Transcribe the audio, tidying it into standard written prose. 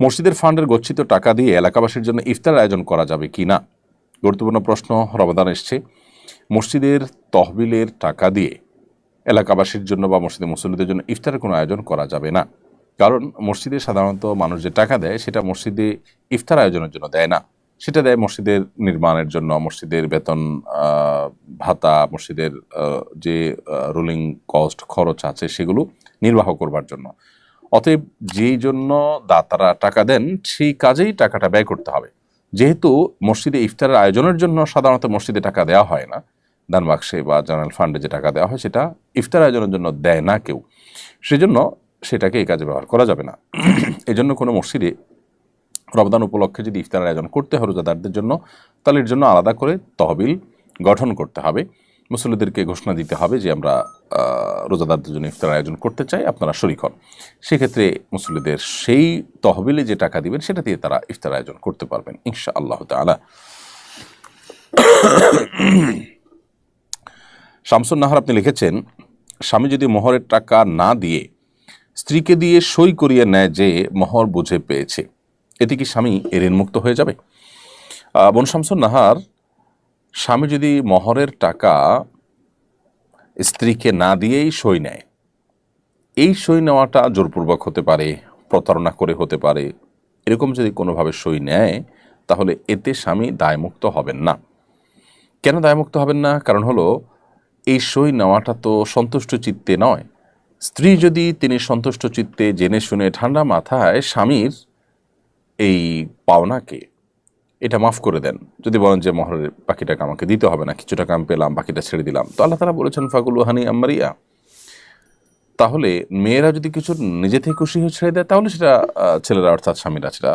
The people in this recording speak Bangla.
মসজিদের ফান্ডের গচ্ছিত টাকা দিয়ে এলাকাবাসীর জন্য ইফতার আয়োজন করা যাবে কি না? গুরুত্বপূর্ণ প্রশ্ন রমাদান এসছে। মসজিদের তহবিলের টাকা দিয়ে এলাকাবাসীর জন্য বা মসজিদের মুসল্লিদের জন্য ইফতারের কোনো আয়োজন করা যাবে না। কারণ মসজিদে সাধারণত মানুষ যে টাকা দেয় সেটা মসজিদে ইফতার আয়োজনের জন্য দেয় না, সেটা দেয় মসজিদের নির্মাণের জন্য, মসজিদের বেতন ভাতা, মসজিদের যে রুলিং কস্ট খরচ আছে সেগুলো নির্বাহ করবার জন্য। অতএব যেই জন্য দাতারা টাকা দেন সেই কাজেই টাকাটা ব্যয় করতে হবে। যেহেতু মসজিদে ইফতারের আয়োজনের জন্য সাধারণত মসজিদে টাকা দেওয়া হয় না, দান বাক্সে বা জেনারেল ফান্ডে যে টাকা দেওয়া হয় সেটা ইফতার আয়োজনের জন্য দেয় না কেউ, সেজন্য সেটাকে এই কাজে ব্যবহার করা যাবে না। এই জন্য কোনো মসজিদে রমজান উপলক্ষে যদি ইফতার আয়োজন করতে হয় রোজাদারদের জন্য, তাহলে এর জন্য আলাদা করে তহবিল গঠন করতে হবে, মুসল্লিদেরকে ঘোষণা দিতে হবে যে আমরা রোজাদারদের জন্য ইফতার আয়োজন করতে চাই, আপনারা শরীক হন। সেক্ষেত্রে মুসল্লিদের সেই তহবিলে যে টাকা দিবেন সেটা দিয়ে তারা ইফতার আয়োজন করতে পারবেন ইনশাআল্লাহ তাআলা। শামসুন নাহার আপনি লিখেছেন, স্বামী যদি মোহরের টাকা না দিয়ে স্ত্রীকে দিয়ে সই করিয়ে নেয় যে মোহর বুঝে পেয়েছে, এতে কি স্বামী ঋণমুক্ত হয়ে যাবে? বোন শামসুন নাহার, স্বামী যদি মোহরের টাকা স্ত্রীকে না দিয়েই সই নেয়, এই সই নেওয়াটা জোরপূর্বক হতে পারে, প্রতারণা করে হতে পারে, এরকম যদি কোনোভাবে সই নেয় তাহলে এতে স্বামী দায়মুক্ত হবেন না। কেন দায়মুক্ত হবেন না? কারণ হলো এই সই নেওয়াটা তো সন্তুষ্ট চিত্তে নয়। স্ত্রী যদি তিনি সন্তুষ্ট চিত্তে জেনে শুনে ঠান্ডা মাথায় স্বামীর এই পাওনাকে এটা মাফ করে দেন, যদি বলেন যে মোহরের বাকি টাকা আমাকে দিতে হবে না, কিছু টাকা আমি পেলাম, বাকিটা ছেড়ে দিলাম, তো আল্লাহ তাআলা বলেছেন ফাকুলু হানি আম্মারিয়া। তাহলে মেয়েরা যদি কিছু নিজে থেকে খুশি হয়ে ছেড়ে দেয় তাহলে সেটা ছেলেরা অর্থাৎ স্বামীরা সেটা